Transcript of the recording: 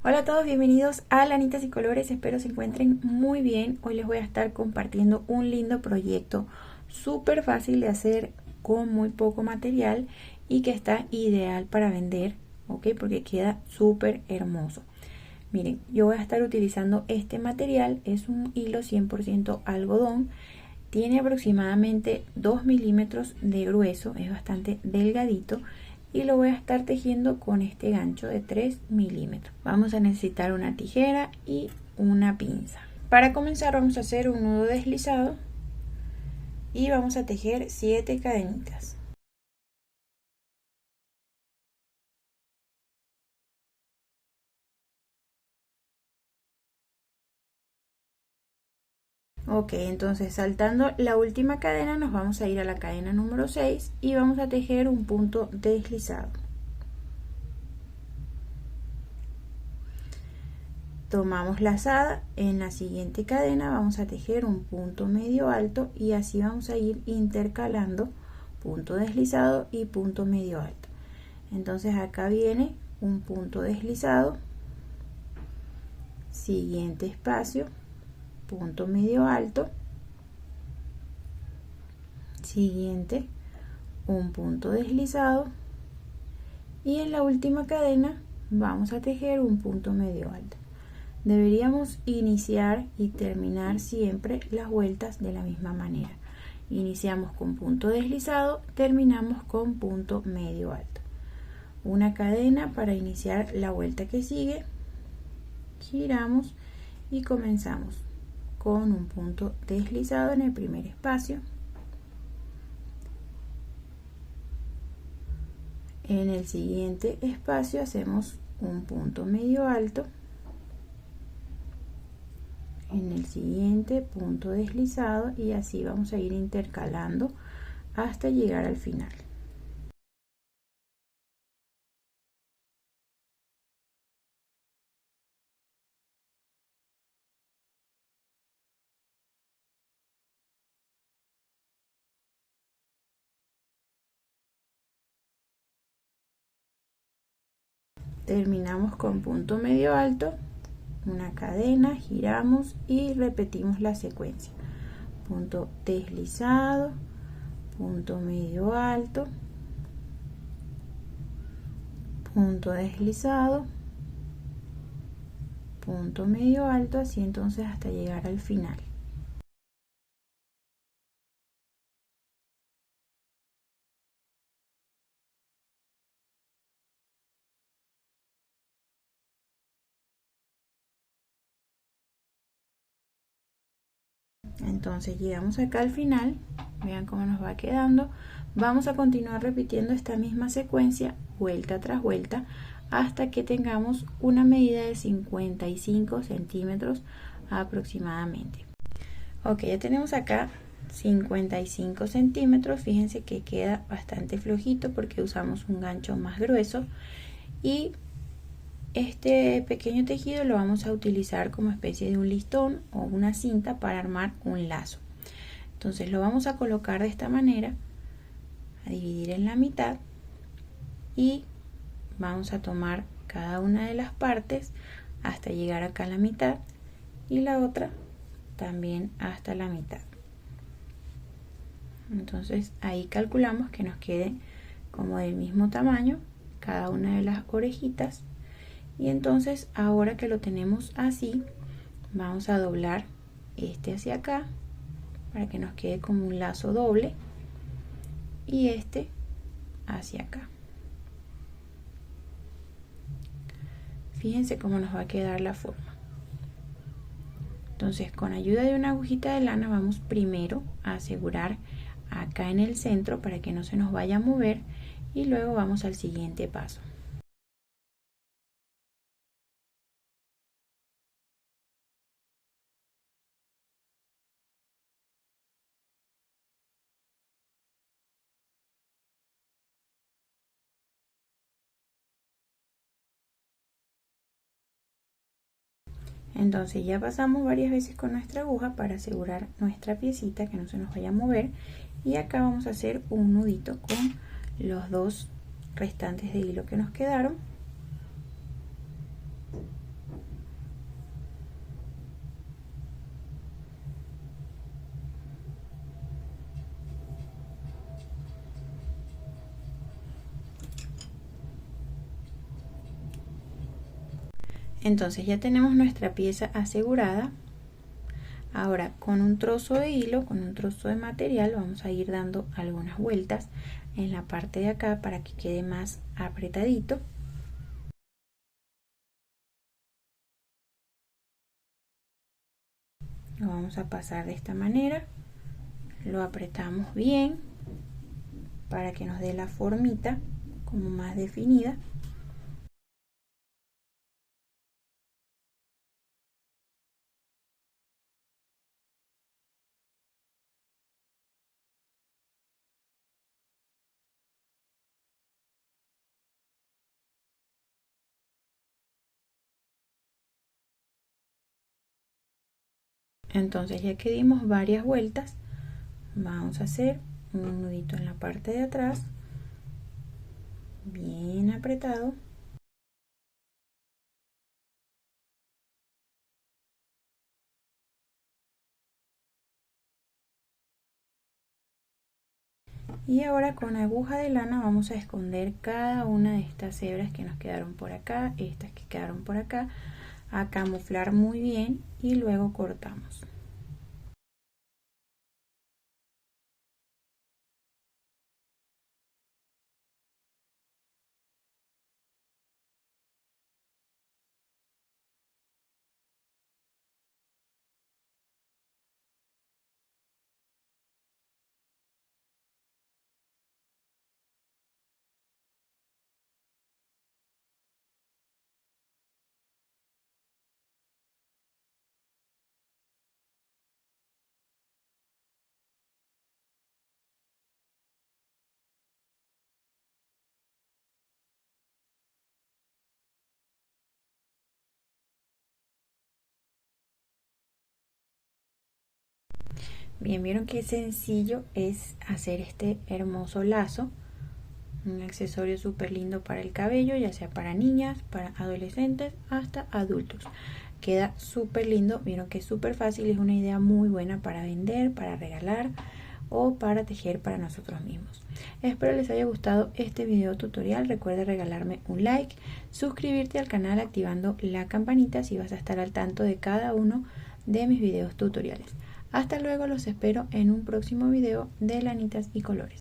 Hola a todos, bienvenidos a Lanitas y Colores, espero se encuentren muy bien. Hoy les voy a estar compartiendo un lindo proyecto súper fácil de hacer con muy poco material y que está ideal para vender, ¿ok? Porque queda súper hermoso. Miren, yo voy a estar utilizando este material, es un hilo 100% algodón, tiene aproximadamente 2 milímetros de grueso, es bastante delgadito y lo voy a estar tejiendo con este gancho de 3 milímetros. Vamos a necesitar una tijera y una pinza. Para comenzar vamos a hacer un nudo deslizado y vamos a tejer 7 cadenitas. Ok, entonces saltando la última cadena nos vamos a ir a la cadena número 6 y vamos a tejer un punto deslizado. Tomamos lazada, en la siguiente cadena vamos a tejer un punto medio alto y así vamos a ir intercalando punto deslizado y punto medio alto. Entonces acá viene un punto deslizado, siguiente espacio, punto medio alto, siguiente, un punto deslizado y en la última cadena vamos a tejer un punto medio alto. Deberíamos iniciar y terminar siempre las vueltas de la misma manera. Iniciamos con punto deslizado, terminamos con punto medio alto. Una cadena para iniciar la vuelta que sigue, giramos y comenzamos con un punto deslizado en el primer espacio. En el siguiente espacio hacemos un punto medio alto. En el siguiente punto deslizado y así vamos a ir intercalando hasta llegar al final. Terminamos con punto medio alto, una cadena, giramos y repetimos la secuencia. Punto deslizado, punto medio alto, punto deslizado, punto medio alto, así entonces hasta llegar al final. Entonces llegamos acá al final, vean cómo nos va quedando. Vamos a continuar repitiendo esta misma secuencia vuelta tras vuelta hasta que tengamos una medida de 55 centímetros aproximadamente. Ok, ya tenemos acá 55 centímetros. Fíjense que queda bastante flojito porque usamos un gancho más grueso y este pequeño tejido lo vamos a utilizar como especie de un listón o una cinta para armar un lazo. Entonces lo vamos a colocar de esta manera, a dividir en la mitad y vamos a tomar cada una de las partes hasta llegar acá a la mitad y la otra también hasta la mitad. Entonces ahí calculamos que nos quede como del mismo tamaño cada una de las orejitas. Y entonces ahora que lo tenemos así, vamos a doblar este hacia acá para que nos quede como un lazo doble y este hacia acá. Fíjense cómo nos va a quedar la forma. Entonces con ayuda de una agujita de lana vamos primero a asegurar acá en el centro para que no se nos vaya a mover y luego vamos al siguiente paso. Entonces ya pasamos varias veces con nuestra aguja para asegurar nuestra piecita que no se nos vaya a mover y acá vamos a hacer un nudito con los dos restantes de hilo que nos quedaron. Entonces ya tenemos nuestra pieza asegurada. Ahora con un trozo de hilo, con un trozo de material, vamos a ir dando algunas vueltas en la parte de acá para que quede más apretadito. Lo vamos a pasar de esta manera, lo apretamos bien para que nos dé la formita como más definida. Entonces ya que dimos varias vueltas, vamos a hacer un nudito en la parte de atrás, bien apretado. Y ahora con aguja de lana vamos a esconder cada una de estas hebras que nos quedaron por acá, estas que quedaron por acá, a camuflar muy bien y luego cortamos. Bien, vieron qué sencillo es hacer este hermoso lazo, un accesorio súper lindo para el cabello, ya sea para niñas, para adolescentes, hasta adultos. Queda súper lindo, vieron que es súper fácil, es una idea muy buena para vender, para regalar o para tejer para nosotros mismos. Espero les haya gustado este video tutorial. Recuerda regalarme un like, suscribirte al canal activando la campanita si vas a estar al tanto de cada uno de mis videos tutoriales. Hasta luego, los espero en un próximo video de Lanitas y Colores.